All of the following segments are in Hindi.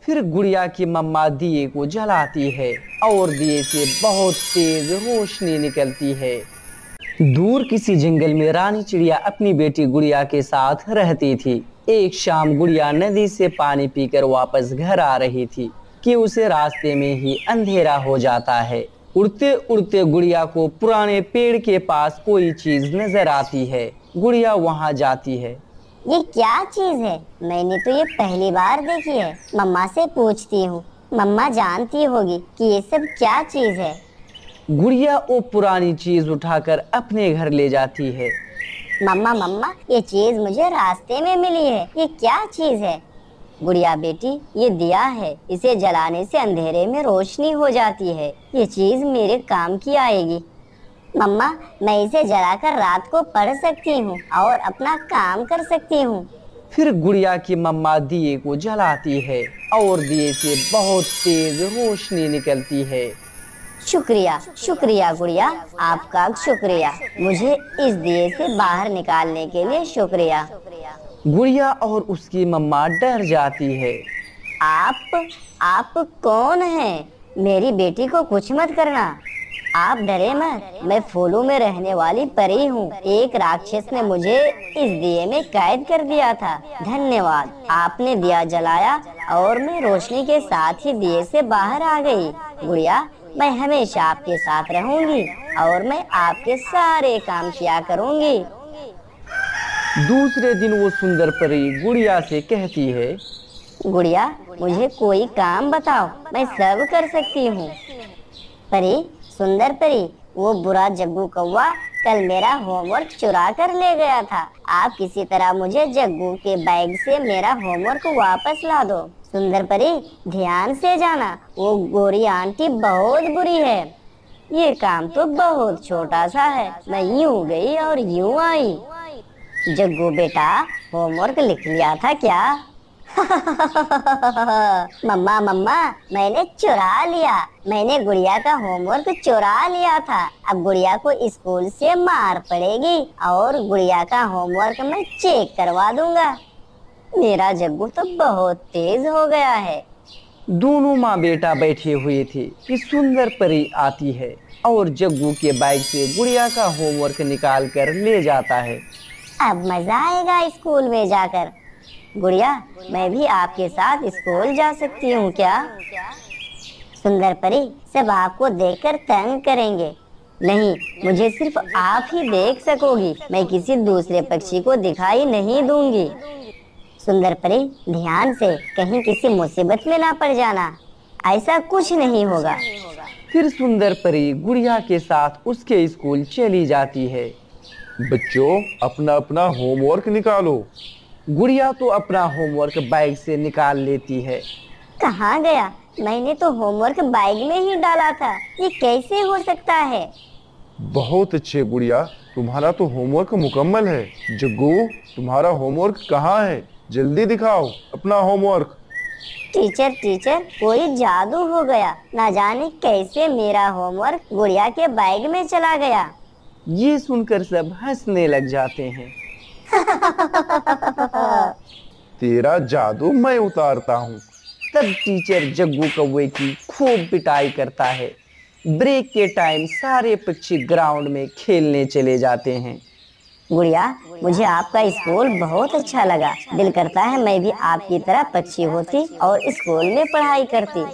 फिर गुड़िया की मम्मा दिए को जलाती है और दिए से बहुत तेज रोशनी निकलती है। दूर किसी जंगल में रानी चिड़िया अपनी बेटी गुड़िया के साथ रहती थी। एक शाम गुड़िया नदी से पानी पीकर वापस घर आ रही थी कि उसे रास्ते में ही अंधेरा हो जाता है। उड़ते उड़ते गुड़िया को पुराने पेड़ के पास कोई चीज नजर आती है। गुड़िया वहां जाती है। ये क्या चीज है? मैंने तो ये पहली बार देखी है। मम्मा से पूछती हूँ। मम्मा जानती होगी कि ये सब क्या चीज है। गुड़िया वो पुरानी चीज उठाकर अपने घर ले जाती है। मम्मा मम्मा, ये चीज मुझे रास्ते में मिली है। ये क्या चीज है? गुड़िया बेटी, ये दिया है। इसे जलाने से अंधेरे में रोशनी हो जाती है। ये चीज मेरे काम की आएगी। मम्मा, मैं इसे जलाकर रात को पढ़ सकती हूँ और अपना काम कर सकती हूँ। फिर गुड़िया की मम्मा दिए को जलाती है और दिए से बहुत तेज रोशनी निकलती है। शुक्रिया शुक्रिया गुड़िया, आपका शुक्रिया। मुझे इस दिए से बाहर निकालने के लिए शुक्रिया। गुड़िया और उसकी मम्मा डर जाती है। आप कौन हैं? मेरी बेटी को कुछ मत करना। आप डरे मत, मैं फूलों में रहने वाली परी हूँ। एक राक्षस ने मुझे इस दिए में कैद कर दिया था। धन्यवाद, आपने दिया जलाया और मैं रोशनी के साथ ही दिए से बाहर आ गई। गुड़िया, मैं हमेशा आपके साथ रहूंगी और मैं आपके सारे काम किया करूंगी। दूसरे दिन वो सुंदर परी गुड़िया से कहती है, गुड़िया, मुझे कोई काम बताओ, मैं सब कर सकती हूँ। परी, सुंदर परी, वो बुरा जग्गू कौवा कल मेरा होमवर्क चुरा कर ले गया था। आप किसी तरह मुझे जग्गू के बैग से मेरा होमवर्क वापस ला दो। सुंदर परी, ध्यान से जाना, वो गोरी आंटी बहुत बुरी है। ये काम तो बहुत छोटा सा है। मैं यूं गई और यूं आई। जग्गू बेटा, होमवर्क लिख लिया था क्या? मम्मा मम्मा, मैंने चुरा लिया। मैंने गुड़िया का होमवर्क चुरा लिया था। अब गुड़िया को स्कूल से मार पड़ेगी और गुड़िया का होमवर्क मैं चेक करवा दूंगा। मेरा जग्गू तो बहुत तेज हो गया है। दोनों माँ बेटा बैठे हुए थे कि सुंदर परी आती है और जग्गू के बैग से गुड़िया का होमवर्क निकाल कर ले जाता है। अब मजा आएगा स्कूल में जाकर। गुड़िया, मैं भी आपके साथ स्कूल जा सकती हूँ क्या? सुंदर परी, सब आपको देखकर तंग करेंगे। नहीं, मुझे सिर्फ आप ही देख सकोगी। मैं किसी दूसरे पक्षी को दिखाई नहीं दूंगी। सुंदर परी, ध्यान से, कहीं किसी मुसीबत में ना पड़ जाना। ऐसा कुछ नहीं होगा। फिर सुंदर परी गुड़िया के साथ उसके स्कूल चली जाती है। बच्चों, अपना अपना होमवर्क निकालो। गुड़िया तो अपना होमवर्क बैग से निकाल लेती है। कहाँ गया? मैंने तो होमवर्क बैग में ही डाला था। ये कैसे हो सकता है? बहुत अच्छे गुड़िया, तुम्हारा तो होमवर्क मुकम्मल है। जग्गू, तुम्हारा होमवर्क कहाँ है? जल्दी दिखाओ अपना होमवर्क। टीचर, कोई जादू हो गया। ना जाने कैसे मेरा होमवर्क गुड़िया के बैग में चला गया। ये सुनकर सब हंसने लग जाते हैं। तेरा जादू मैं उतारता हूँ। तब टीचर जग्गू कौवे की खूब पिटाई करता है। ब्रेक के टाइम सारे पक्षी ग्राउंड में खेलने चले जाते हैं। गुड़िया, मुझे आपका स्कूल बहुत अच्छा लगा। दिल करता है मैं भी आपकी तरह पक्षी होती और स्कूल में पढ़ाई करती।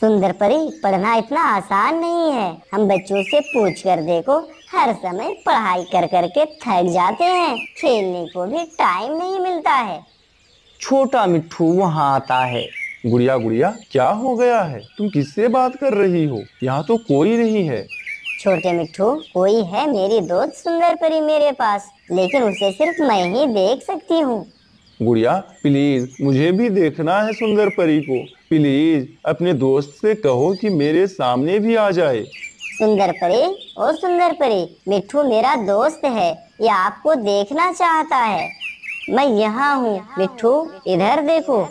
सुंदर परी, पढ़ना इतना आसान नहीं है। हम बच्चों से पूछ कर देखो, हर समय पढ़ाई कर कर के थक जाते हैं। खेलने को भी टाइम नहीं मिलता है। छोटा मिट्ठू वहाँ आता है। गुड़िया गुड़िया, क्या हो गया है? तुम किससे बात कर रही हो? यहाँ तो कोई नहीं है। छोटे मिट्ठू, कोई है मेरी दोस्त सुंदर परी मेरे पास, लेकिन उसे सिर्फ मैं ही देख सकती हूँ। गुड़िया, प्लीज मुझे भी देखना है सुंदर परी को। प्लीज अपने दोस्त से कहो कि मेरे सामने भी आ जाए। सुंदर परी, ओ सुंदर परी, मिट्ठू मेरा दोस्त है। ये आपको देखना चाहता है। मैं यहाँ हूँ मिट्ठू, इधर देखो।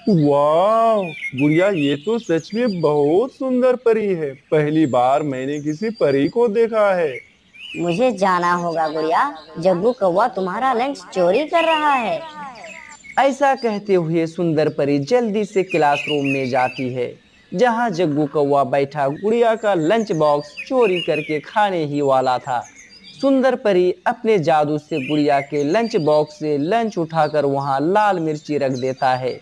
वाह गुड़िया, ये तो सच में बहुत सुंदर परी है। पहली बार मैंने किसी परी को देखा है। मुझे जाना होगा गुड़िया। जग्गू कौवा तुम्हारा लंच चोरी कर रहा है। ऐसा कहते हुए सुंदर परी जल्दी से क्लासरूम में जाती है, जहां जग्गू कौवा बैठा गुड़िया का लंच बॉक्स चोरी करके खाने ही वाला था। सुंदर परी अपने जादू से गुड़िया के लंच बॉक्स से लंच उठाकर वहां लाल मिर्ची रख देता है।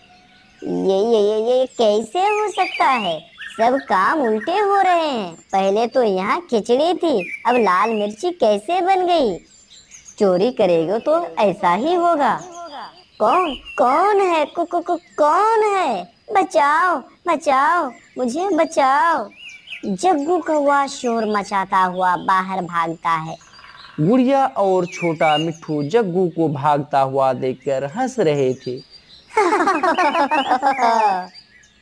ये कैसे हो सकता है? सब काम उल्टे हो रहे हैं। पहले तो यहाँ खिचड़ी थी, अब लाल मिर्ची कैसे बन गई? चोरी करेगा तो ऐसा ही होगा। कौन कौन है? कौन है? बचाओ बचाओ, मुझे बचाओ। जग्गू कौवा शोर मचाता हुआ बाहर भागता है। गुड़िया और छोटा मिट्ठू जग्गू को भागता हुआ देखकर हंस रहे थे।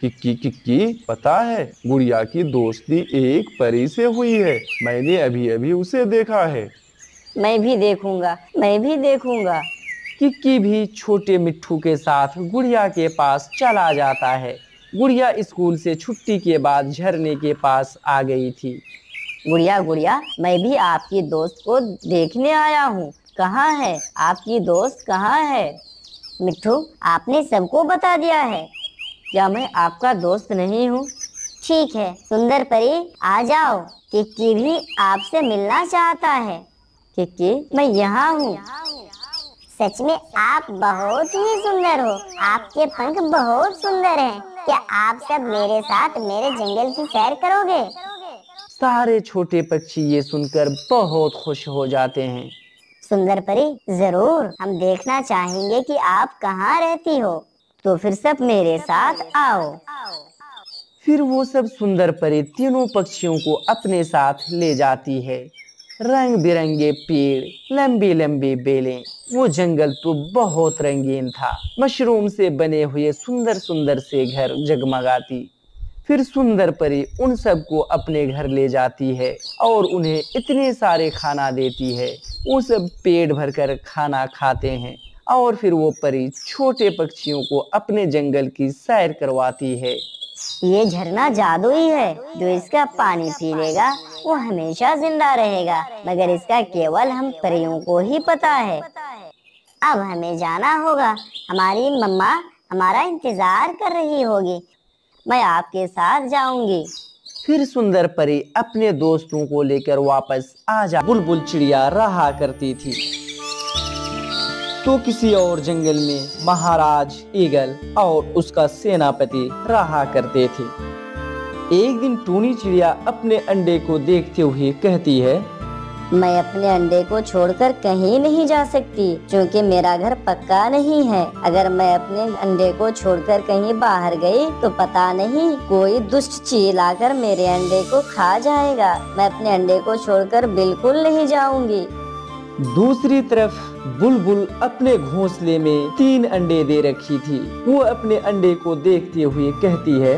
किक्की पता है, गुड़िया की दोस्ती एक परी से हुई है। मैंने अभी अभी उसे देखा है। मैं भी देखूंगा, मैं भी देखूंगा। किक्की भी छोटे मिट्ठू के साथ गुड़िया के पास चला जाता है। गुड़िया स्कूल से छुट्टी के बाद झरने के पास आ गई थी। गुड़िया गुड़िया, मैं भी आपकी दोस्त को देखने आया हूँ। कहाँ है आपकी दोस्त? कहाँ है? मिट्ठू, आपने सबको बता दिया है। क्या मैं आपका दोस्त नहीं हूँ? ठीक है सुंदर परी, आ जाओ। किक्की भी आपसे मिलना चाहता है। किक्की, मैं यहाँ हूँ। सच में आप बहुत ही सुंदर हो। आपके पंख बहुत सुंदर हैं। क्या आप सब मेरे साथ मेरे जंगल की सैर करोगे? सारे छोटे पक्षी ये सुनकर बहुत खुश हो जाते हैं। सुंदर परी, जरूर, हम देखना चाहेंगे कि आप कहाँ रहती हो। तो फिर सब मेरे साथ आओ। फिर वो सब सुंदर परी तीनों पक्षियों को अपने साथ ले जाती है। रंग बिरंगे पेड़, लंबी लंबी बेलें, वो जंगल तो बहुत रंगीन था। मशरूम से बने हुए सुंदर सुंदर से घर जगमगाती। फिर सुंदर परी उन सबको अपने घर ले जाती है और उन्हें इतने सारे खाना देती है। वो सब पेट भरकर खाना खाते हैं और फिर वो परी छोटे पक्षियों को अपने जंगल की सैर करवाती है। ये झरना जादुई है। जो इसका पानी पी लेगा वो हमेशा जिंदा रहेगा, मगर इसका केवल हम परियों को ही पता है। अब हमें जाना होगा। हमारी मम्मा हमारा इंतजार कर रही होगी। मैं आपके साथ जाऊंगी। फिर सुंदर परी अपने दोस्तों को लेकर वापस आ जा। बुलबुल चिड़िया रहा करती थी तो किसी और जंगल में महाराज ईगल और उसका सेनापति रहा करते थे। एक दिन टूनी चिड़िया अपने अंडे को देखते हुए कहती है, मैं अपने अंडे को छोड़कर कहीं नहीं जा सकती, क्योंकि मेरा घर पक्का नहीं है। अगर मैं अपने अंडे को छोड़कर कहीं बाहर गई तो पता नहीं कोई दुष्ट चील आकर मेरे अंडे को खा जाएगा। मैं अपने अंडे को छोड़कर बिल्कुल नहीं जाऊंगी। दूसरी तरफ बुलबुल अपने घोंसले में 3 अंडे दे रखी थी। वो अपने अंडे को देखते हुए कहती है,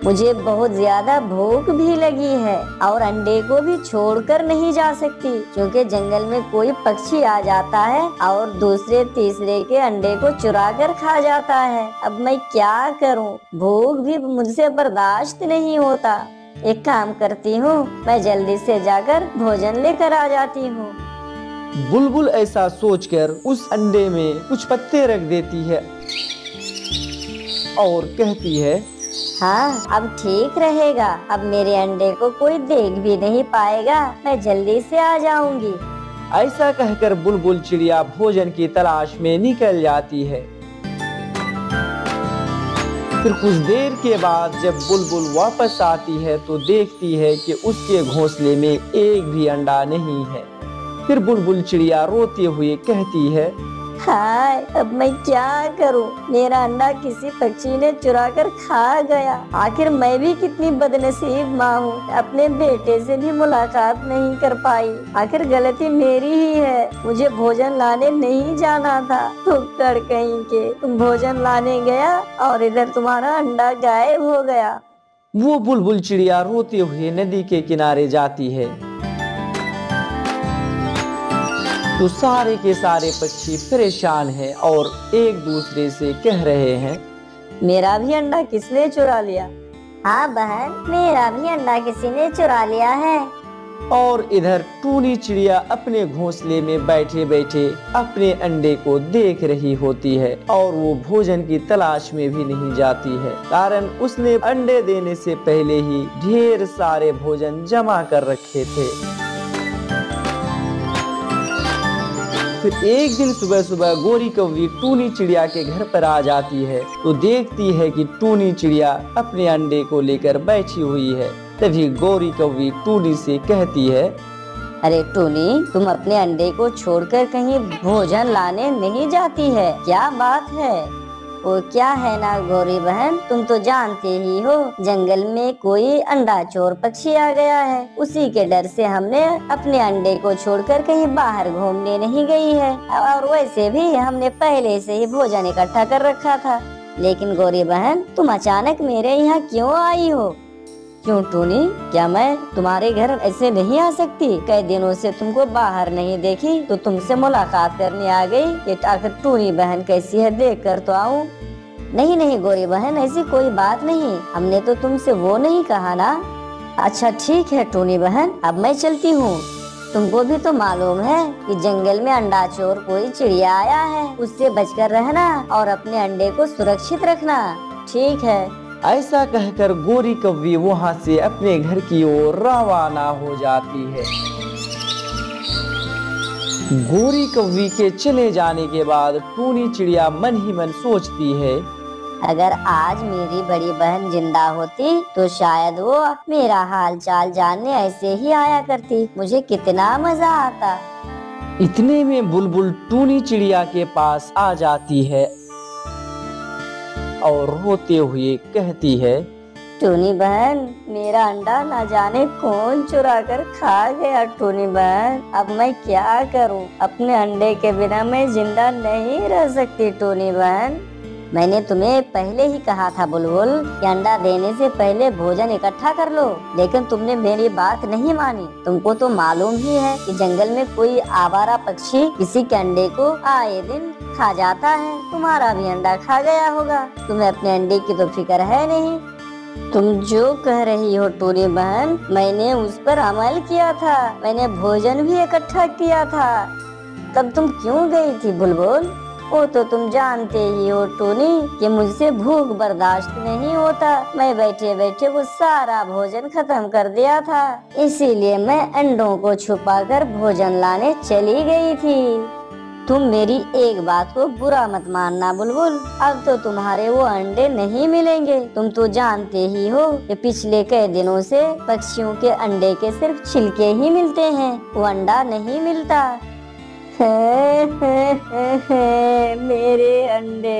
मुझे बहुत ज्यादा भूख भी लगी है और अंडे को भी छोड़कर नहीं जा सकती, क्योंकि जंगल में कोई पक्षी आ जाता है और दूसरे तीसरे के अंडे को चुरा कर खा जाता है। अब मैं क्या करूं? भूख भी मुझसे बर्दाश्त नहीं होता। एक काम करती हूँ, मैं जल्दी से जाकर भोजन लेकर आ जाती हूँ। बुलबुल ऐसा सोचकर उस अंडे में कुछ पत्ते रख देती है और कहती है, हाँ, अब ठीक रहेगा। अब मेरे अंडे को कोई देख भी नहीं पाएगा। मैं जल्दी से आ जाऊंगी। ऐसा कहकर बुलबुल चिड़िया भोजन की तलाश में निकल जाती है। फिर कुछ देर के बाद जब बुलबुल वापस आती है तो देखती है कि उसके घोंसले में एक भी अंडा नहीं है। फिर बुलबुल चिड़िया रोते हुए कहती है, हाय, अब मैं क्या करूं? मेरा अंडा किसी पक्षी ने चुरा कर खा गया। आखिर मैं भी कितनी बदनसीब माँ हूँ, अपने बेटे से भी मुलाकात नहीं कर पाई। आखिर गलती मेरी ही है। मुझे भोजन लाने नहीं जाना था। टुक्कड़ कहीं के, तुम भोजन लाने गया और इधर तुम्हारा अंडा गायब हो गया। वो बुलबुल चिड़िया रोते हुए नदी के किनारे जाती है तो सारे के सारे पक्षी परेशान हैं और एक दूसरे से कह रहे हैं, मेरा भी अंडा किसने चुरा लिया? हाँ बहन, मेरा भी अंडा किसी ने चुरा लिया है। और इधर टूनी चिड़िया अपने घोंसले में बैठे बैठे अपने अंडे को देख रही होती है और वो भोजन की तलाश में भी नहीं जाती है, कारण उसने अंडे देने से पहले ही ढेर सारे भोजन जमा कर रखे थे। फिर एक दिन सुबह सुबह गोरी कौवी टूनी चिड़िया के घर पर आ जाती है तो देखती है कि टूनी चिड़िया अपने अंडे को लेकर बैठी हुई है। तभी गोरी कौवी टूनी से कहती है, अरे टूनी, तुम अपने अंडे को छोड़कर कहीं भोजन लाने नहीं जाती है, क्या बात है? वो क्या है ना गौरी बहन, तुम तो जानते ही हो जंगल में कोई अंडा चोर पक्षी आ गया है। उसी के डर से हमने अपने अंडे को छोड़कर कहीं बाहर घूमने नहीं गई है, और वैसे भी हमने पहले से ही भोजन इकट्ठा कर रखा था। लेकिन गौरी बहन, तुम अचानक मेरे यहाँ क्यों आई हो? क्यों टूनी, क्या मैं तुम्हारे घर ऐसे नहीं आ सकती? कई दिनों से तुमको बाहर नहीं देखी तो तुमसे मुलाकात करने आ गई कि आखिर टूनी बहन कैसी है, देख कर तो आऊं। नहीं नहीं गौरी बहन, ऐसी कोई बात नहीं, हमने तो तुमसे वो नहीं कहा ना। अच्छा ठीक है टूनी बहन, अब मैं चलती हूँ। तुमको भी तो मालूम है कि जंगल में अंडा चोर कोई चिड़िया आया है, उससे बचकर रहना और अपने अंडे को सुरक्षित रखना। ठीक है। ऐसा कहकर गोरी कौवी वहाँ से अपने घर की ओर रवाना हो जाती है। गोरी कौवी के चले जाने के बाद टूनी चिड़िया मन ही मन सोचती है, अगर आज मेरी बड़ी बहन जिंदा होती तो शायद वो मेरा हाल चाल जानने ऐसे ही आया करती, मुझे कितना मजा आता। इतने में बुलबुल टूनी चिड़िया के पास आ जाती है और रोते हुए कहती है, टूनी बहन, मेरा अंडा ना जाने कौन चुरा कर खा गया। टूनी बहन, अब मैं क्या करूं? अपने अंडे के बिना मैं जिंदा नहीं रह सकती। टूनी बहन, मैंने तुम्हें पहले ही कहा था बुलबुल कि अंडा देने से पहले भोजन इकट्ठा कर लो, लेकिन तुमने मेरी बात नहीं मानी। तुमको तो मालूम ही है कि जंगल में कोई आवारा पक्षी किसी के अंडे को आए दिन खा जाता है। तुम्हारा भी अंडा खा गया होगा, तुम्हें अपने अंडे की तो फिक्र है नहीं। तुम जो कह रही हो टूनी बहन, मैंने उस पर अमल किया था, मैंने भोजन भी इकट्ठा किया था। तब तुम क्यों गई थी बुलबुल? वो तो तुम जानते ही हो टूनी कि मुझसे भूख बर्दाश्त नहीं होता। मैं बैठे बैठे वो सारा भोजन खत्म कर दिया था, इसीलिए मैं अंडों को छुपाकर भोजन लाने चली गई थी। तुम मेरी एक बात को बुरा मत मानना बुलबुल, अब तो तुम्हारे वो अंडे नहीं मिलेंगे। तुम तो जानते ही हो कि पिछले कई दिनों से पक्षियों के अंडे के सिर्फ छिलके ही मिलते हैं, वो अंडा नहीं मिलता। मेरे अंडे।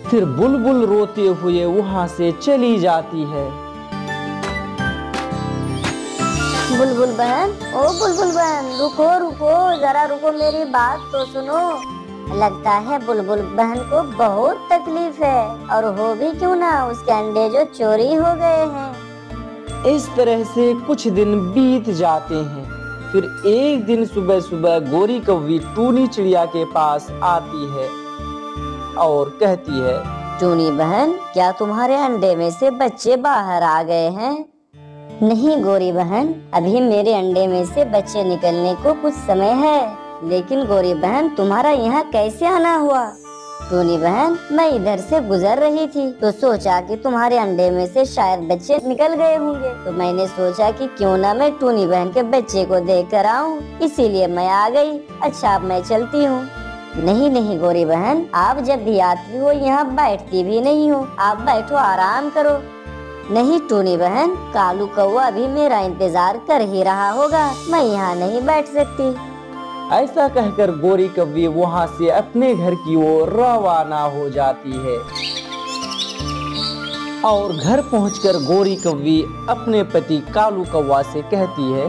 फिर बुलबुल रोते हुए वहाँ से चली जाती है। बुलबुल बहन, ओ बुलबुल बहन, रुको रुको, जरा रुको, मेरी बात तो सुनो। लगता है बुलबुल बहन को बहुत तकलीफ है, और हो भी क्यों ना, उसके अंडे जो चोरी हो गए हैं। इस तरह से कुछ दिन बीत जाते हैं। फिर एक दिन सुबह सुबह गोरी कौवी टूनी चिड़िया के पास आती है और कहती है, टूनी बहन, क्या तुम्हारे अंडे में से बच्चे बाहर आ गए हैं? नहीं गोरी बहन, अभी मेरे अंडे में से बच्चे निकलने को कुछ समय है। लेकिन गोरी बहन, तुम्हारा यहाँ कैसे आना हुआ? टूनी बहन, मैं इधर से गुजर रही थी तो सोचा कि तुम्हारे अंडे में से शायद बच्चे निकल गए होंगे, तो मैंने सोचा कि क्यों ना मैं टूनी बहन के बच्चे को देख कर आऊँ, इसीलिए मैं आ गई। अच्छा, अब मैं चलती हूँ। नहीं नहीं गोरी बहन, आप जब भी आती हो यहाँ बैठती भी नहीं हो, आप बैठो, आराम करो। नहीं टूनी बहन, कालू कौवा भी मेरा इंतजार कर ही रहा होगा, मैं यहाँ नहीं बैठ सकती। ऐसा कहकर गोरी कौवी वहाँ से अपने घर की ओर रवाना हो जाती है। और घर पहुंचकर गोरी कौवी अपने पति कालू कौवा से कहती है,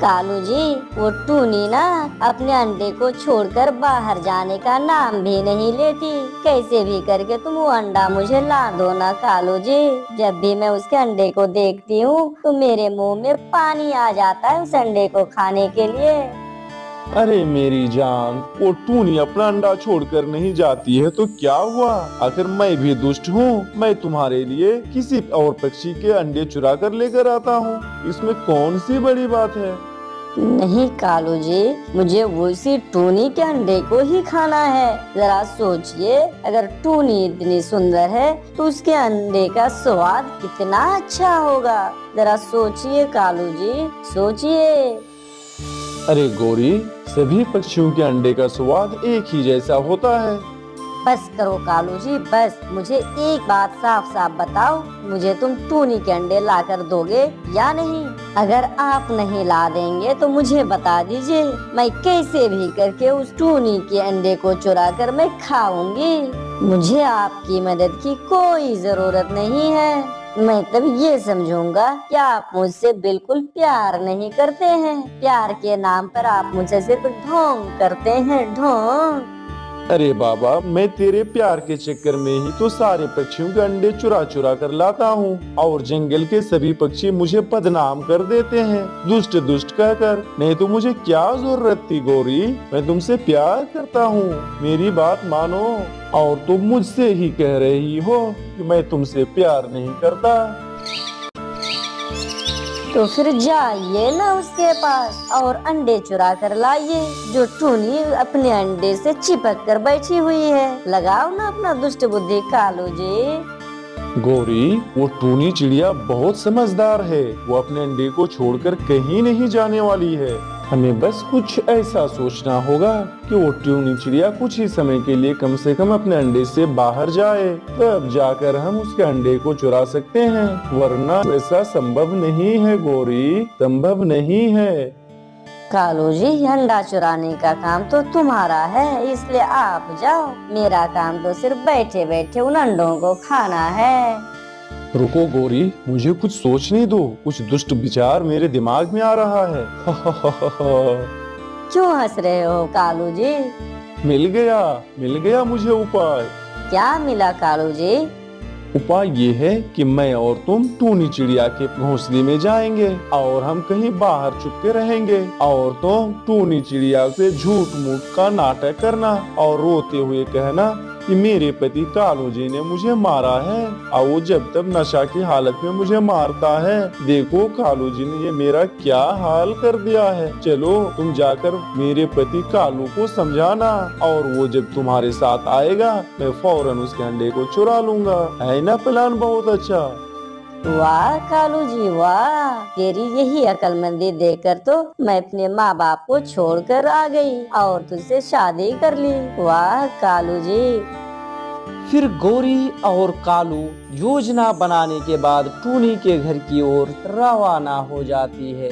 कालू जी, वो टूनी ना अपने अंडे को छोड़कर बाहर जाने का नाम भी नहीं लेती। कैसे भी करके तुम वो अंडा मुझे ला दो ना कालू जी। जब भी मैं उसके अंडे को देखती हूँ तो मेरे मुंह में पानी आ जाता है उस अंडे को खाने के लिए। अरे मेरी जान, वो टूनी अपना अंडा छोड़कर नहीं जाती है तो क्या हुआ? आखिर मैं भी दुष्ट हूँ। मैं तुम्हारे लिए किसी और पक्षी के अंडे चुरा कर लेकर आता हूँ। इसमें कौन सी बड़ी बात है? नहीं कालू जी, मुझे उसी टूनी के अंडे को ही खाना है। जरा सोचिए, अगर टूनी इतनी सुंदर है तो उसके अंडे का स्वाद कितना अच्छा होगा। जरा सोचिए कालू जी, सोचिए। अरे गौरी, सभी पक्षियों के अंडे का स्वाद एक ही जैसा होता है। बस करो कालू जी, बस। मुझे एक बात साफ साफ बताओ, मुझे तुम टूनी के अंडे लाकर दोगे या नहीं? अगर आप नहीं ला देंगे तो मुझे बता दीजिए, मैं कैसे भी करके उस टूनी के अंडे को चुरा कर मैं खाऊंगी। मुझे आपकी मदद की कोई जरूरत नहीं है। मैं तब ये समझूंगा कि आप मुझसे बिल्कुल प्यार नहीं करते हैं। प्यार के नाम पर आप मुझसे सिर्फ ढोंग करते हैं, ढोंग। अरे बाबा, मैं तेरे प्यार के चक्कर में ही तो सारे पक्षियों के अंडे चुरा चुरा कर लाता हूँ और जंगल के सभी पक्षी मुझे बदनाम कर देते हैं, दुष्ट दुष्ट कहकर। नहीं तो मुझे क्या जरूरत थी गौरी? मैं तुमसे प्यार करता हूँ, मेरी बात मानो। और तुम मुझसे ही कह रही हो कि मैं तुमसे प्यार नहीं करता। तो फिर जाइए ना उसके पास और अंडे चुरा कर लाइए, जो टूनी अपने अंडे से चिपक कर बैठी हुई है। लगाओ ना अपना दुष्ट बुद्धि कालू जी। गौरी, वो टूनी चिड़िया बहुत समझदार है। वो अपने अंडे को छोड़कर कहीं नहीं जाने वाली है। हमें बस कुछ ऐसा सोचना होगा कि वो टूनी चिड़िया कुछ ही समय के लिए कम से कम अपने अंडे से बाहर जाए, तब जाकर हम उसके अंडे को चुरा सकते हैं। वरना ऐसा संभव नहीं है गौरी, संभव नहीं है। कालू जी, अंडा चुराने का काम तो तुम्हारा है, इसलिए आप जाओ। मेरा काम तो सिर्फ बैठे बैठे उन अंडों को खाना है। रुको गौरी, मुझे कुछ सोचने दो। कुछ दुष्ट विचार मेरे दिमाग में आ रहा है। क्यों हंस रहे हो कालू जी? मिल गया मुझे उपाय। क्या मिला कालू जी? उपाय ये है कि मैं और तुम टूनी चिड़िया के घोंसले में जाएंगे और हम कहीं बाहर छुपके रहेंगे और तुम टूनी चिड़िया से झूठ मूठ का नाटक करना और रोते हुए कहना कि मेरे पति कालू जी ने मुझे मारा है और वो जब तक नशा की हालत में मुझे मारता है। देखो कालू जी ने ये मेरा क्या हाल कर दिया है। चलो तुम जाकर मेरे पति कालू को समझाना और वो जब तुम्हारे साथ आएगा मैं फौरन उसके अंडे को चुरा लूंगा। है ना प्लान बहुत अच्छा? वाह कालू जी वाह, तेरी यही अक्लमंदी देखकर तो मैं अपने माँ बाप को छोड़कर आ गई और तुझसे शादी कर ली। वाह कालू जी। फिर गौरी और कालू योजना बनाने के बाद टूनी के घर की ओर रवाना हो जाती है।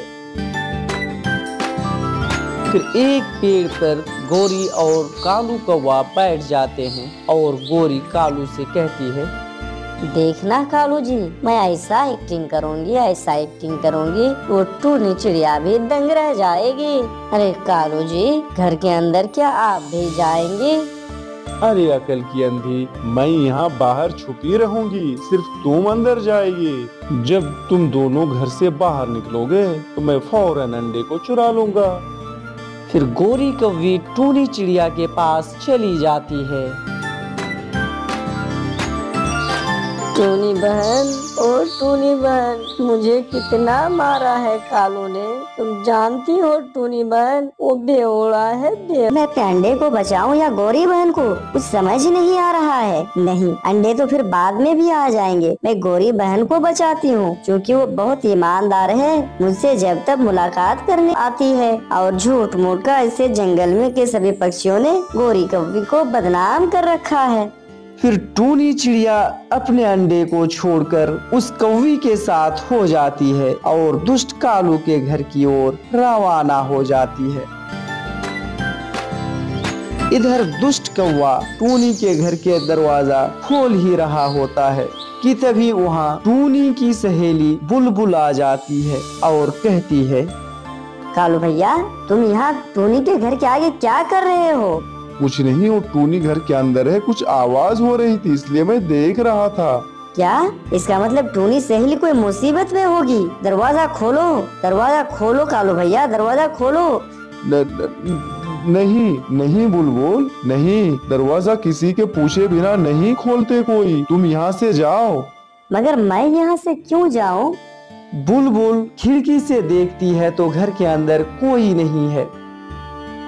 फिर एक पेड़ पर गौरी और कालू कौवा बैठ जाते हैं और गौरी कालू से कहती है, देखना कालू जी, मैं ऐसा एक्टिंग करूंगी, वो टूनी चिड़िया भी दंग रह जाएगी। अरे कालू जी, घर के अंदर क्या आप भी जाएंगी? अरे अकल की अंधी, मैं यहाँ बाहर छुपी रहूंगी, सिर्फ तुम अंदर जाएगी। जब तुम दोनों घर से बाहर निकलोगे तो मैं फौरन अंडे को चुरा लूंगा। फिर गौरी कौवी टूनी चिड़िया के पास चली जाती है। टूनी बहन, ओ टूनी बहन, मुझे कितना मारा है कालू ने, तुम जानती हो टूनी बहन, वो बेवड़ा है मैं अपने अंडे को बचाऊं या गौरी बहन को, कुछ समझ नहीं आ रहा है। नहीं, अंडे तो फिर बाद में भी आ जाएंगे। मैं गौरी बहन को बचाती हूँ क्योंकि वो बहुत ईमानदार है, मुझसे जब तक मुलाकात करने आती है और झूठ मूठ का ऐसे जंगल में के सभी पक्षियों ने गौरी कौवी को बदनाम कर रखा है। फिर टूनी चिड़िया अपने अंडे को छोड़कर उस कौवी के साथ हो जाती है और दुष्ट कालू के घर की ओर रवाना हो जाती है। इधर दुष्ट कौवा टूनी के घर के दरवाजा खोल ही रहा होता है कि तभी वहाँ टूनी की सहेली बुलबुल आ जाती है और कहती है, कालू भैया, तुम यहाँ टूनी के घर के आगे क्या कर रहे हो? कुछ नहीं, वो टूनी घर के अंदर है, कुछ आवाज हो रही थी इसलिए मैं देख रहा था। क्या? इसका मतलब टूनी सहेली कोई मुसीबत में होगी। दरवाजा खोलो कालू भैया, दरवाजा खोलो। नहीं नहीं बुलबुल, नहीं, दरवाजा किसी के पूछे बिना नहीं खोलते कोई। तुम यहाँ से जाओ। मगर मैं यहाँ से क्यों जाऊँ? बुलबुल खिड़की से देखती है तो घर के अंदर कोई नहीं है।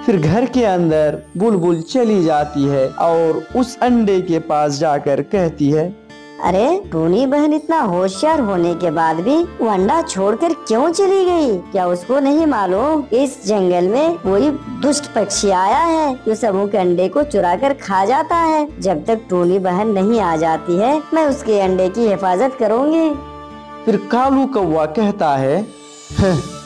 फिर घर के अंदर बुलबुल चली जाती है और उस अंडे के पास जाकर कहती है, अरे टूनी बहन इतना होशियार होने के बाद भी वो अंडा छोड़कर क्यों चली गई? क्या उसको नहीं मालूम इस जंगल में कोई दुष्ट पक्षी आया है जो सबों के अंडे को चुरा कर खा जाता है? जब तक टूनी बहन नहीं आ जाती है मैं उसके अंडे की हिफाजत करूँगी। फिर कालू कौवा कहता है,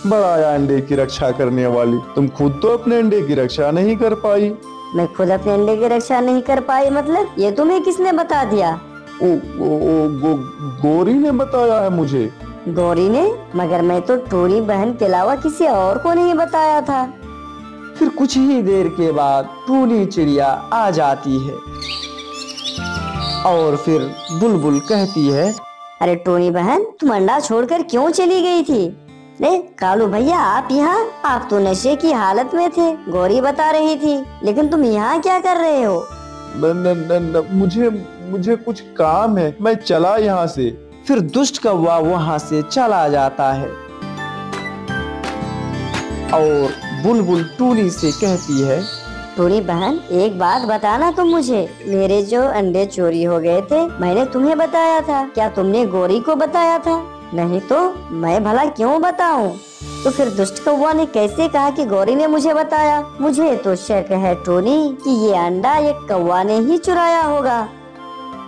बड़ा आया अंडे की रक्षा करने वाली, तुम खुद तो अपने अंडे की रक्षा नहीं कर पाई। मैं खुद अपने अंडे की रक्षा नहीं कर पाई मतलब? ये तुम्हें किसने बता दिया? गोरी ने बताया है मुझे। गौरी ने? मगर मैं तो टूनी बहन के अलावा किसी और को नहीं बताया था। फिर कुछ ही देर के बाद टूनी चिड़िया आ जाती है और फिर बुलबुल कहती है, अरे टूनी बहन तुम अंडा छोड़कर क्यों चली गई थी? अरे कालू भैया आप यहाँ? आप तो नशे की हालत में थे, गौरी बता रही थी, लेकिन तुम यहाँ क्या कर रहे हो? मुझे कुछ काम है, मैं चला यहाँ से। फिर दुष्ट कौवा वहाँ से चला जाता है और बुलबुल टूनी से कहती है, टूनी बहन एक बात बताना तुम मुझे, मेरे जो अंडे चोरी हो गए थे मैंने तुम्हें बताया था, क्या तुमने गौरी को बताया था? नहीं तो मैं भला क्यों बताऊं? तो फिर दुष्ट कौवा ने कैसे कहा कि गौरी ने मुझे बताया? मुझे तो शक है टूनी कि ये अंडा ये कौवा ने ही चुराया होगा।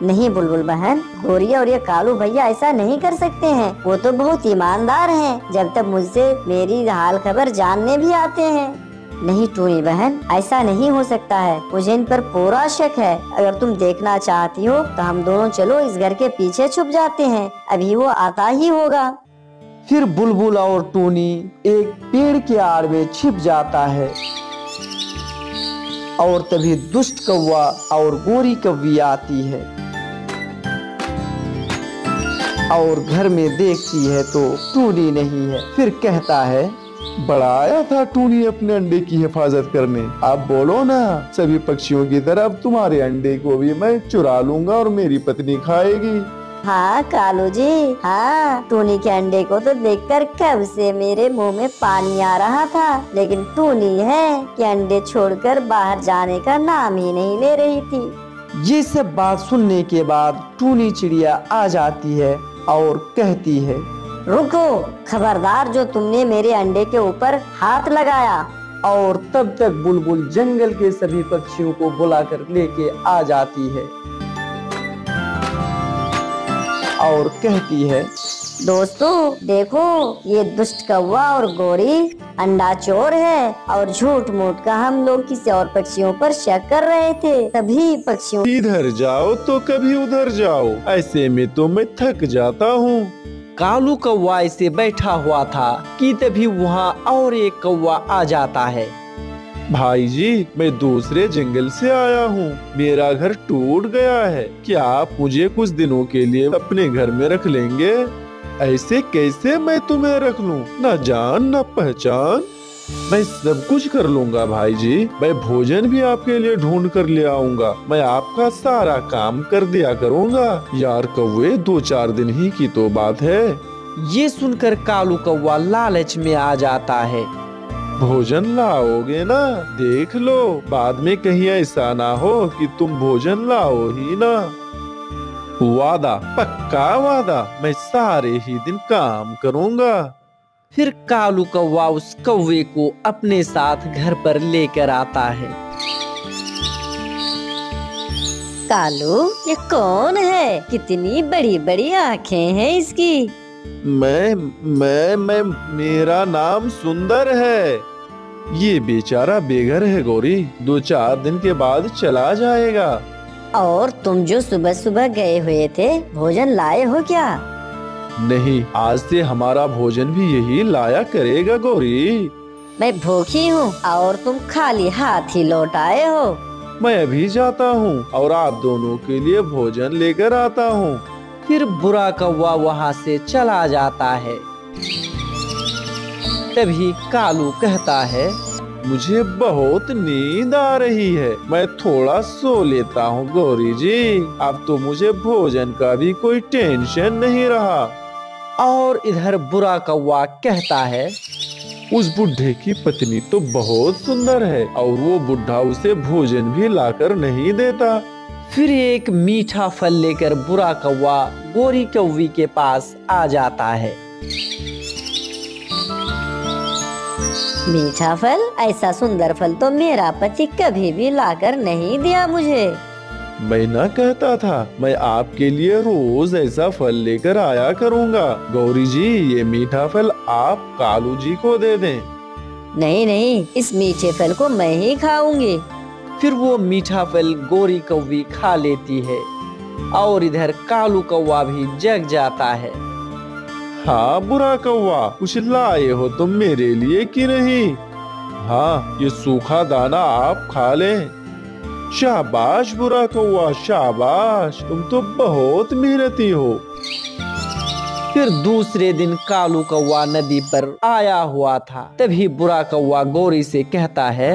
नहीं बुलबुल बहन, गौरी और ये कालू भैया ऐसा नहीं कर सकते हैं, वो तो बहुत ईमानदार हैं, जब तक मुझसे मेरी हाल खबर जानने भी आते हैं। नहीं टूनी बहन, ऐसा नहीं हो सकता है, मुझे इन पर पूरा शक है। अगर तुम देखना चाहती हो तो हम दोनों चलो इस घर के पीछे छुप जाते हैं, अभी वो आता ही होगा। फिर बुलबुल और टूनी एक पेड़ के आड़ में छिप जाता है और तभी दुष्ट कौवा और गोरी कौवी आती है और घर में देखती है तो टूनी नहीं है। फिर कहता है, बड़ा आया था टूनी अपने अंडे की हिफाजत करने। आप बोलो ना, सभी पक्षियों की तरह अब तुम्हारे अंडे को भी मैं चुरा लूंगा और मेरी पत्नी खाएगी। हाँ कालू जी, हाँ टूनी के अंडे को तो देखकर कब से मेरे मुंह में पानी आ रहा था, लेकिन टूनी है कि अंडे छोड़कर बाहर जाने का नाम ही नहीं ले रही थी। ये सब बात सुनने के बाद टूनी चिड़िया आ जाती है और कहती है, रुको, खबरदार जो तुमने मेरे अंडे के ऊपर हाथ लगाया। और तब तक बुलबुल जंगल के सभी पक्षियों को बुलाकर लेके आ जाती है और कहती है, दोस्तों देखो, ये दुष्ट कौवा और गोरी अंडा चोर है और झूठ मूठ का हम लोग किसी और पक्षियों पर शक कर रहे थे। सभी पक्षियों इधर जाओ तो कभी उधर जाओ, ऐसे में तो मैं थक जाता हूँ। कालू कौवा ऐसे बैठा हुआ था कि तभी वहाँ और एक कौवा आ जाता है। भाई जी, मैं दूसरे जंगल से आया हूँ, मेरा घर टूट गया है, क्या आप मुझे कुछ दिनों के लिए अपने घर में रख लेंगे? ऐसे कैसे मैं तुम्हें रख लूं? न जान न पहचान, मैं सब कुछ कर लूंगा भाई जी। मैं भोजन भी आपके लिए ढूंढ कर ले आऊंगा, मैं आपका सारा काम कर दिया करूंगा। यार कौवे, 2-4 दिन ही की तो बात है। ये सुनकर कालू कौवा लालच में आ जाता है। भोजन लाओगे ना? देख लो, बाद में कहीं ऐसा ना हो कि तुम भोजन लाओ ही ना। वादा, पक्का वादा, मैं सारे ही दिन काम करूंगा। फिर कालू कौवा उस कौवे को अपने साथ घर पर लेकर आता है। कालू, ये कौन है? कितनी बड़ी बड़ी आँखें हैं इसकी। मैं मेरा नाम सुंदर है। ये बेचारा बेघर है गौरी, 2-4 दिन के बाद चला जाएगा। और तुम जो सुबह सुबह गए हुए थे, भोजन लाए हो क्या? नहीं, आज से हमारा भोजन भी यही लाया करेगा गौरी। मैं भूखी हूँ और तुम खाली हाथ ही लौट आए हो। मैं अभी जाता हूँ और आप दोनों के लिए भोजन लेकर आता हूँ। फिर बुरा कौवा वहाँ से चला जाता है। तभी कालू कहता है, मुझे बहुत नींद आ रही है, मैं थोड़ा सो लेता हूँ गौरी जी। अब तो मुझे भोजन का भी कोई टेंशन नहीं रहा। और इधर बुरा कौवा कहता है, उस बुढ़े की पत्नी तो बहुत सुंदर है और वो बुढ़ा उसे भोजन भी लाकर नहीं देता। फिर एक मीठा फल लेकर बुरा कौवा गोरी कौवी के पास आ जाता है। मीठा फल? ऐसा सुंदर फल तो मेरा पति कभी भी लाकर नहीं दिया मुझे। मैं ना कहता था, मैं आपके लिए रोज ऐसा फल लेकर आया करूँगा। गौरी जी, ये मीठा फल आप कालू जी को दे दें। नहीं नहीं, इस मीठे फल को मैं ही खाऊंगी। फिर वो मीठा फल गोरी कौवी खा लेती है और इधर कालू कौवा भी जग जाता है। हाँ बुरा कौवा, कुछ लाए हो तुम मेरे लिए कि नहीं? हाँ, ये सूखा दाना आप खा लें। शाबाश बुरा कौवा, शाबाश, तुम तो बहुत मेहनती हो। फिर दूसरे दिन कालू कौवा नदी पर आया हुआ था। तभी बुरा कौवा गोरी से कहता है,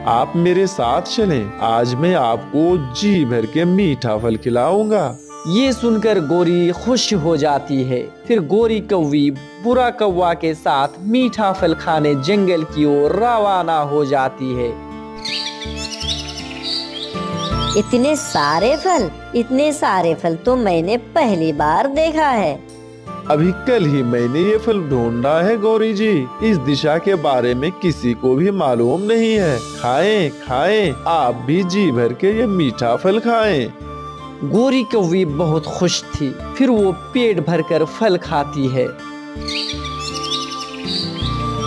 आप मेरे साथ चलें, आज मैं आपको जी भर के मीठा फल खिलाऊंगा। ये सुनकर गोरी खुश हो जाती है। फिर गोरी कौवी बुरा कौवा के साथ मीठा फल खाने जंगल की ओर रवाना हो जाती है। इतने सारे फल तो मैंने पहली बार देखा है। अभी कल ही मैंने ये फल ढूंढा है गौरी जी। इस दिशा के बारे में किसी को भी मालूम नहीं है। खाएं खाएं, आप भी जी भर के ये मीठा फल खाएं। गोरी कौवी बहुत खुश थी। फिर वो पेट भरकर फल खाती है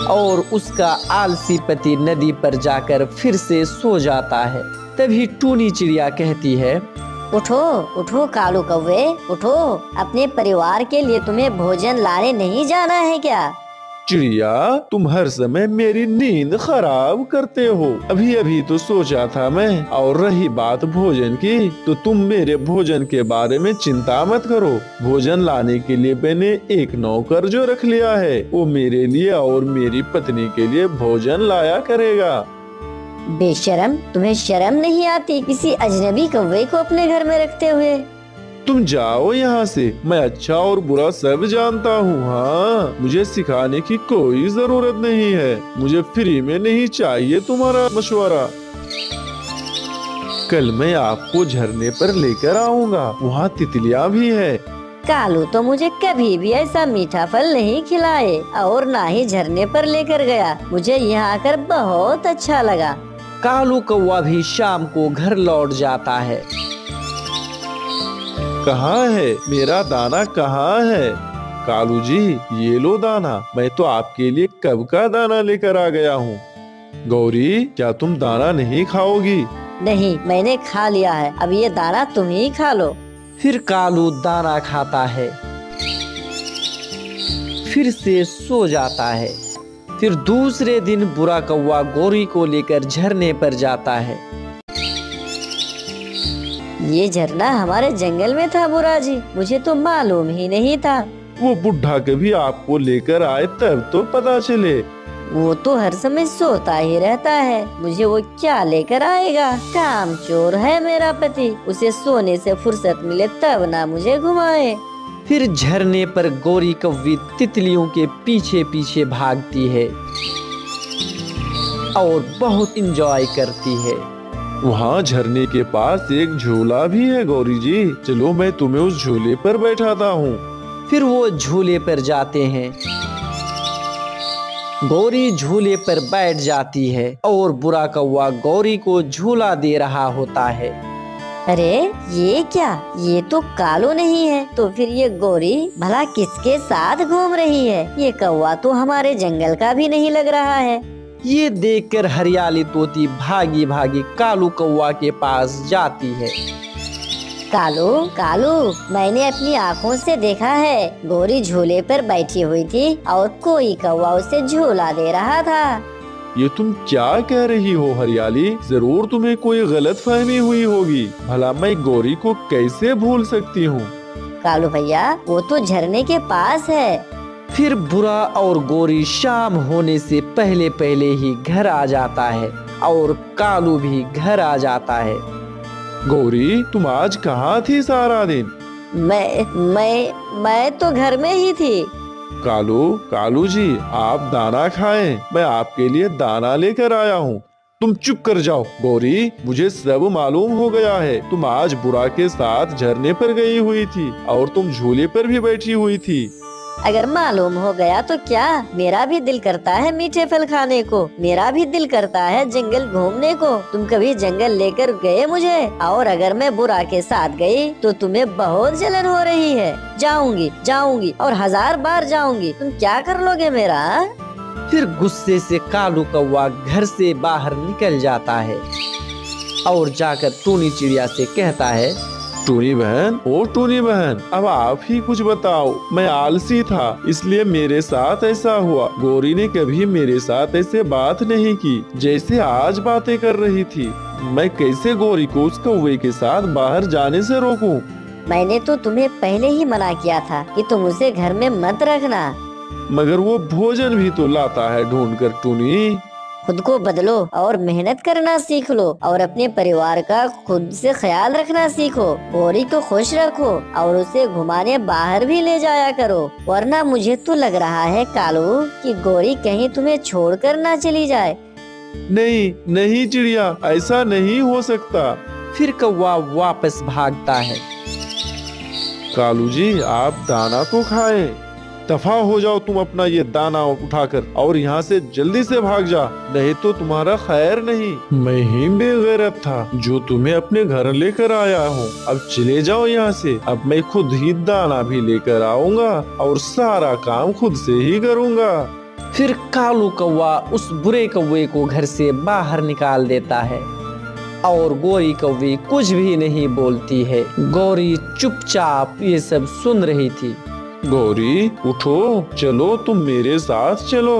और उसका आलसी पति नदी पर जाकर फिर से सो जाता है। तभी टूनी चिड़िया कहती है, उठो उठो कालू कौवे, उठो, अपने परिवार के लिए तुम्हें भोजन लाने नहीं जाना है क्या? चिड़िया, तुम हर समय मेरी नींद खराब करते हो। अभी अभी तो सोचा था मैं। और रही बात भोजन की, तो तुम मेरे भोजन के बारे में चिंता मत करो। भोजन लाने के लिए मैंने एक नौकर जो रख लिया है, वो मेरे लिए और मेरी पत्नी के लिए भोजन लाया करेगा। बेशरम, तुम्हें शर्म नहीं आती किसी अजनबी कौवे को अपने घर में रखते हुए? तुम जाओ यहाँ से, मैं अच्छा और बुरा सब जानता हूँ। हाँ, मुझे सिखाने की कोई जरूरत नहीं है। मुझे फ्री में नहीं चाहिए तुम्हारा मशवरा। कल मैं आपको झरने पर लेकर आऊँगा, वहाँ तितलियाँ भी है। कालू तो मुझे कभी भी ऐसा मीठा फल नहीं खिलाए और ना ही झरने पर लेकर गया। मुझे यहाँ आकर बहुत अच्छा लगा। कालू कौवा भी शाम को घर लौट जाता है। कहाँ है मेरा दाना, कहाँ है? कालू जी, ये लो दाना, मैं तो आपके लिए कब का दाना लेकर आ गया हूँ। गौरी, क्या तुम दाना नहीं खाओगी? नहीं, मैंने खा लिया है, अब ये दाना तुम ही खा लो। फिर कालू दाना खाता है, फिर से सो जाता है। फिर दूसरे दिन बुरा कौवा गोरी को लेकर झरने पर जाता है। ये झरना हमारे जंगल में था बुरा जी, मुझे तो मालूम ही नहीं था। वो बुढ़ा कभी आपको लेकर आए तब तो पता चले। वो तो हर समय सोता ही रहता है, मुझे वो क्या लेकर आएगा? काम चोर है मेरा पति, उसे सोने से फुर्सत मिले तब ना मुझे घुमाए। फिर झरने पर गोरी कौवी तितलियों के पीछे पीछे भागती है और बहुत इंजॉय करती है। वहाँ झरने के पास एक झूला भी है गौरी जी, चलो मैं तुम्हें उस झूले पर बैठाता हूँ। फिर वो झूले पर जाते हैं। गौरी झूले पर बैठ जाती है और बुरा कौवा गौरी को झूला दे रहा होता है। अरे ये क्या, ये तो कालू नहीं है, तो फिर ये गौरी भला किसके साथ घूम रही है? ये कौवा तो हमारे जंगल का भी नहीं लग रहा है। ये देखकर हरियाली तोती भागी भागी कालू कौवा के पास जाती है। कालू कालू, मैंने अपनी आँखों से देखा है, गौरी झूले पर बैठी हुई थी और कोई कौवा उसे झूला दे रहा था। ये तुम क्या कह रही हो हरियाली? जरूर तुम्हें कोई गलत फहमी हुई होगी। भला मैं गौरी को कैसे भूल सकती हूँ? कालू भैया, वो तो झरने के पास है। फिर बुरा और गोरी शाम होने से पहले पहले ही घर आ जाता है और कालू भी घर आ जाता है। गौरी, तुम आज कहाँ थी सारा दिन? मैं तो घर में ही थी। कालू जी, आप दाना खाएं, मैं आपके लिए दाना लेकर आया हूँ। तुम चुप कर जाओ। गौरी, मुझे सब मालूम हो गया है। तुम आज बुरा के साथ झरने पर गई हुई थी और तुम झूले पर भी बैठी हुई थी। अगर मालूम हो गया तो क्या, मेरा भी दिल करता है मीठे फल खाने को, मेरा भी दिल करता है जंगल घूमने को। तुम कभी जंगल लेकर गए मुझे? और अगर मैं बुरा के साथ गई तो तुम्हें बहुत जलन हो रही है। जाऊंगी और 1000 बार जाऊंगी। तुम क्या कर लोगे मेरा? फिर गुस्से से कालू कौवा घर से बाहर निकल जाता है और जाकर टूनी चिड़िया से कहता है, टूनी बहन, ओ टूनी बहन, अब आप ही कुछ बताओ। मैं आलसी था, इसलिए मेरे साथ ऐसा हुआ। गौरी ने कभी मेरे साथ ऐसे बात नहीं की जैसे आज बातें कर रही थी। मैं कैसे गौरी को उस कौवे के साथ बाहर जाने से रोकूं? मैंने तो तुम्हें पहले ही मना किया था कि तुम उसे घर में मत रखना। मगर वो भोजन भी तो लाता है ढूंढ कर। टूनी, खुद को बदलो और मेहनत करना सीख लो और अपने परिवार का खुद से ख्याल रखना सीखो। गौरी को खुश रखो और उसे घुमाने बाहर भी ले जाया करो, वरना मुझे तो लग रहा है कालू कि गौरी कहीं तुम्हें छोड़कर ना चली जाए। नहीं चिड़िया, ऐसा नहीं हो सकता। फिर कौवा वापस भागता है। कालू जी, आप दाना तो खाएं। दफा हो जाओ तुम अपना ये दाना उठाकर और यहाँ से जल्दी से भाग जा, नहीं तो तुम्हारा खैर नहीं। मैं ही बेगैरत था जो तुम्हें अपने घर लेकर आया हूँ। अब चले जाओ यहाँ से। अब मैं खुद ही दाना भी लेकर आऊंगा और सारा काम खुद से ही करूँगा। फिर कालू कौवा उस बुरे कौवे को घर से बाहर निकाल देता है और गौरी कौवी कुछ भी नहीं बोलती है। गौरी चुपचाप ये सब सुन रही थी। गौरी, उठो, चलो, तुम मेरे साथ चलो।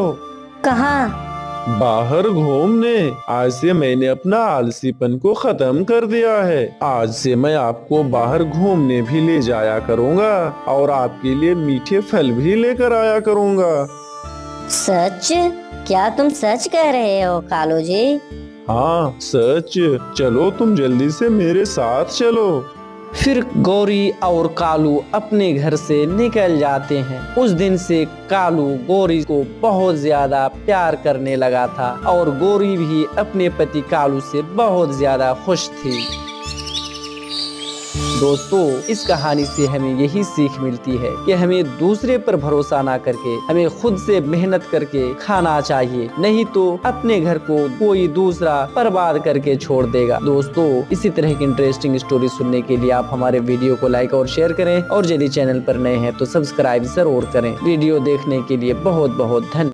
कहाँ? बाहर घूमने। आज से मैंने अपना आलसीपन को खत्म कर दिया है। आज से मैं आपको बाहर घूमने भी ले जाया करूँगा और आपके लिए मीठे फल भी लेकर आया करूँगा। सच? क्या तुम सच कह रहे हो कालू जी? हाँ, सच। चलो, तुम जल्दी से मेरे साथ चलो। फिर गौरी और कालू अपने घर से निकल जाते हैं। उस दिन से कालू गौरी को बहुत ज्यादा प्यार करने लगा था और गौरी भी अपने पति कालू से बहुत ज्यादा खुश थी। दोस्तों, इस कहानी से हमें यही सीख मिलती है कि हमें दूसरे पर भरोसा ना करके हमें खुद से मेहनत करके खाना चाहिए, नहीं तो अपने घर को कोई दूसरा बर्बाद करके छोड़ देगा। दोस्तों, इसी तरह की इंटरेस्टिंग स्टोरी सुनने के लिए आप हमारे वीडियो को लाइक और शेयर करें और यदि चैनल पर नए हैं तो सब्सक्राइब जरूर करें। वीडियो देखने के लिए बहुत बहुत धन्यवाद।